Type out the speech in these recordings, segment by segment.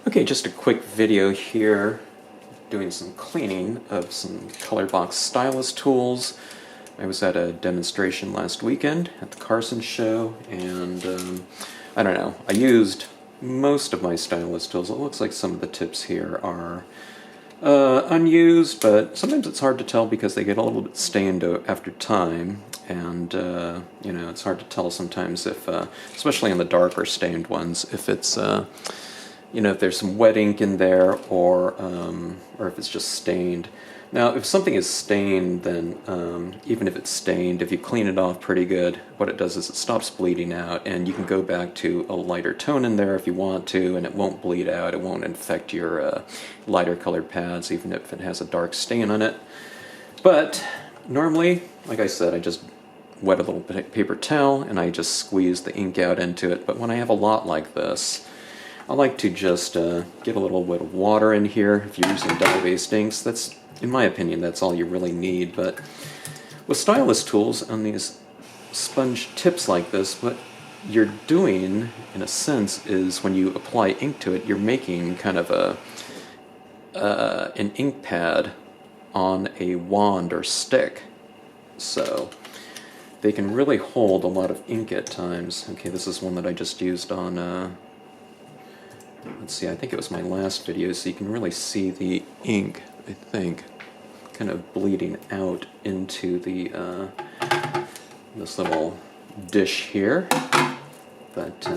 Okay, just a quick video here doing some cleaning of some Colorbox Stylus tools. I was at a demonstration last weekend at the Carson show, and I don't know, I used most of my stylus tools. It looks like some of the tips here are unused, but sometimes it's hard to tell because they get a little bit stained after time, and you know, it's hard to tell sometimes if, especially on the darker stained ones, if it's you know, if there's some wet ink in there, or if it's just stained. Now, if something is stained, then even if it's stained, if you clean it off pretty good, what it does is it stops bleeding out, and you can go back to a lighter tone in there if you want to, and it won't bleed out. It won't infect your lighter colored pads, even if it has a dark stain on it. But normally, like I said, I just wet a little paper towel and I just squeeze the ink out into it. But when I have a lot like this, I like to just get a little bit of water in here. If you're using dye-based inks, that's, in my opinion, that's all you really need. But with stylus tools on these sponge tips like this, what you're doing, in a sense, is when you apply ink to it, you're making kind of an ink pad on a wand or stick. So they can really hold a lot of ink at times. Okay, this is one that I just used on let's see, I think it was my last video, so you can really see the ink, I think, kind of bleeding out into the this little dish here. But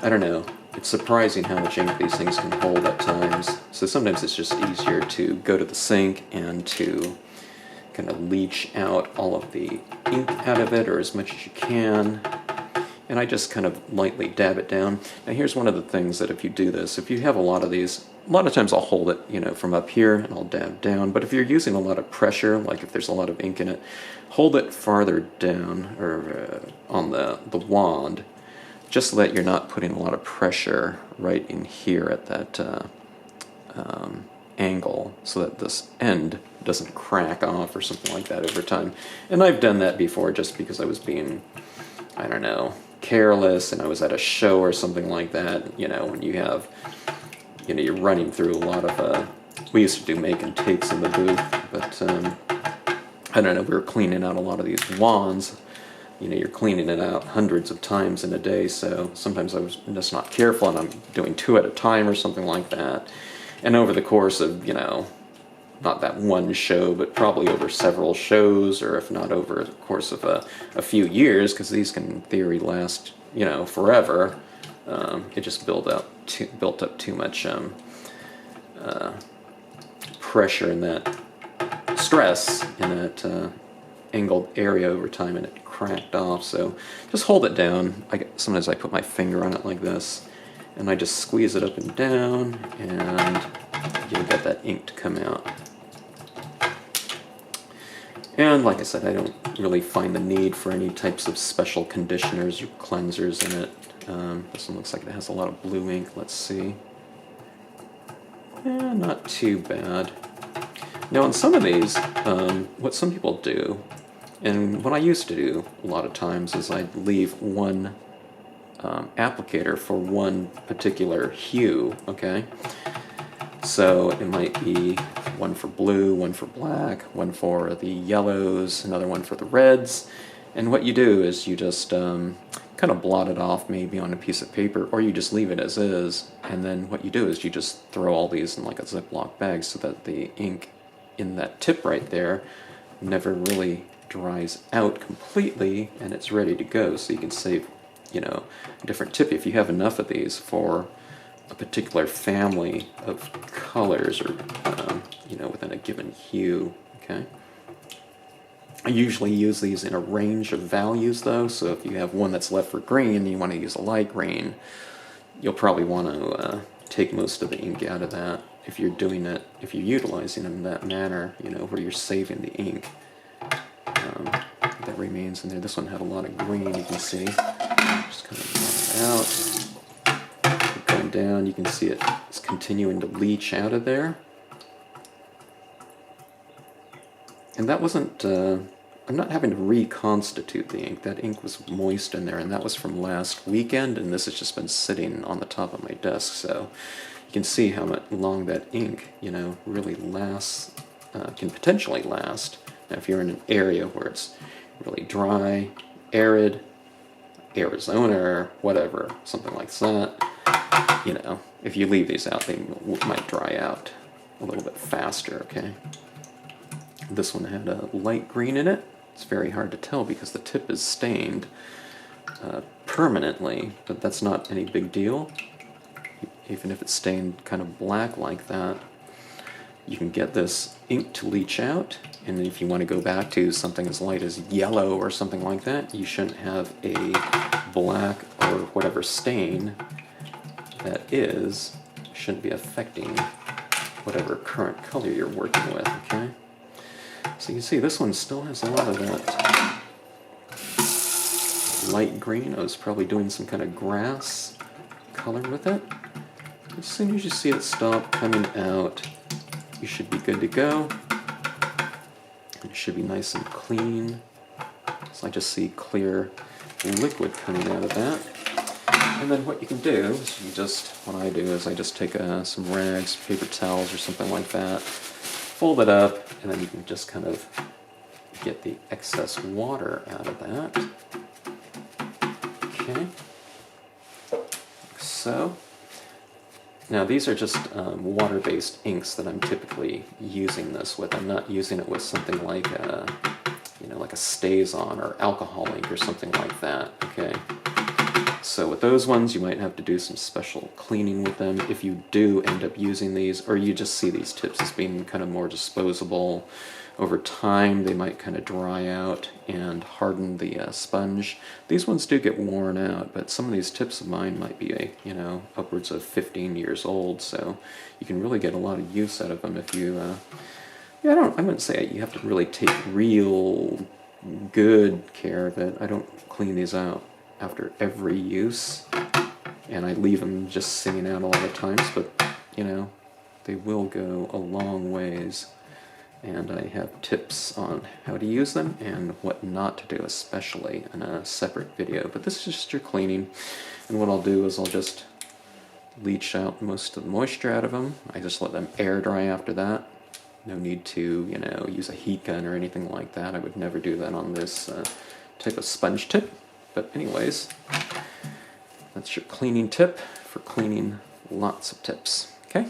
I don't know, it's surprising how much ink these things can hold at times. So sometimes it's just easier to go to the sink and to kind of leach out all of the ink out of it, or as much as you can. And I just kind of lightly dab it down. Now here's one of the things that if you do this, if you have a lot of these, a lot of times I'll hold it, you know, from up here and I'll dab down. But if you're using a lot of pressure, like if there's a lot of ink in it, hold it farther down, or on the wand, just so that you're not putting a lot of pressure right in here at that angle, so that this end doesn't crack off or something like that over time. And I've done that before just because I was being, I don't know, careless, and I was at a show or something like that. You know, when you have, you know, you're running through a lot of we used to do make and takes in the booth, but I don't know, we were cleaning out a lot of these wands. You know, you're cleaning it out hundreds of times in a day, so sometimes I was just not careful and I'm doing 2 at a time or something like that. And over the course of, you know, not that one show, but probably over several shows, or if not over the course of a few years, because these can in theory last, you know, forever. It just built up too much pressure and that stress in that angled area over time, and it cracked off. So just hold it down. Sometimes I put my finger on it like this, and I just squeeze it up and down, and you'll get that ink to come out. And like I said, I don't really find the need for any types of special conditioners or cleansers in it. This one looks like it has a lot of blue ink. Let's see. Not too bad. Now on some of these, what some people do, and what I used to do a lot of times, is I'd leave one applicator for one particular hue, okay? So it might be one for blue, one for black, one for the yellows, another one for the reds. And what you do is you just kind of blot it off maybe on a piece of paper, or you just leave it as is. And then what you do is you just throw all these in like a Ziploc bag so that the ink in that tip right there never really dries out completely, and it's ready to go. So you can save, you know, a different tip if you have enough of these for a particular family of colors, or you know, within a given hue. Okay, I usually use these in a range of values though, so if you have one that's left for green and you want to use a light green, you'll probably want to take most of the ink out of that if you're doing it, if you're utilizing them in that manner, you know, where you're saving the ink that remains in there. This one had a lot of green, you can see. Just kind of blot it out. Going down, you can see it's continuing to leach out of there. And that wasn't, I I'm not having to reconstitute the ink. That ink was moist in there, and that was from last weekend, and this has just been sitting on the top of my desk, so you can see how long that ink, you know, really lasts, can potentially last. Now, if you're in an area where it's really dry, arid, Arizona, or whatever, something like that, you know, if you leave these out, they might dry out a little bit faster, okay? This one had a light green in it. It's very hard to tell because the tip is stained permanently, but that's not any big deal. Even if it's stained kind of black like that, you can get this ink to leach out, and then if you want to go back to something as light as yellow or something like that, you shouldn't have a black or whatever stain that is, shouldn't be affecting whatever current color you're working with, okay? So you can see this one still has a lot of that light green. I was probably doing some kind of grass color with it. As soon as you see it stop coming out, you should be good to go. It should be nice and clean. So I just see clear liquid coming out of that. And then what you can do is what I do is I just take some rags, paper towels or something like that, fold it up, and then you can just kind of get the excess water out of that. Okay. So, now these are just water-based inks that I'm typically using this with. I'm not using it with something like a, you know, like a StazOn or alcohol ink or something like that, okay? So with those ones, you might have to do some special cleaning with them if you do end up using these, or you just see these tips as being kind of more disposable. Over time, they might kind of dry out and harden the sponge. These ones do get worn out, but some of these tips of mine might be, you know, upwards of 15 years old, so you can really get a lot of use out of them if you, yeah, I wouldn't say you have to really take real good care of it. I don't clean these out after every use, and I leave them just sitting out a lot of times, but, you know, they will go a long ways. And I have tips on how to use them and what not to do, especially in a separate video. But this is just your cleaning, and what I'll do is I'll just leach out most of the moisture out of them. I just let them air dry after that. No need to, you know, use a heat gun or anything like that. I would never do that on this type of sponge tip. But anyways, that's your cleaning tip for cleaning lots of tips, okay?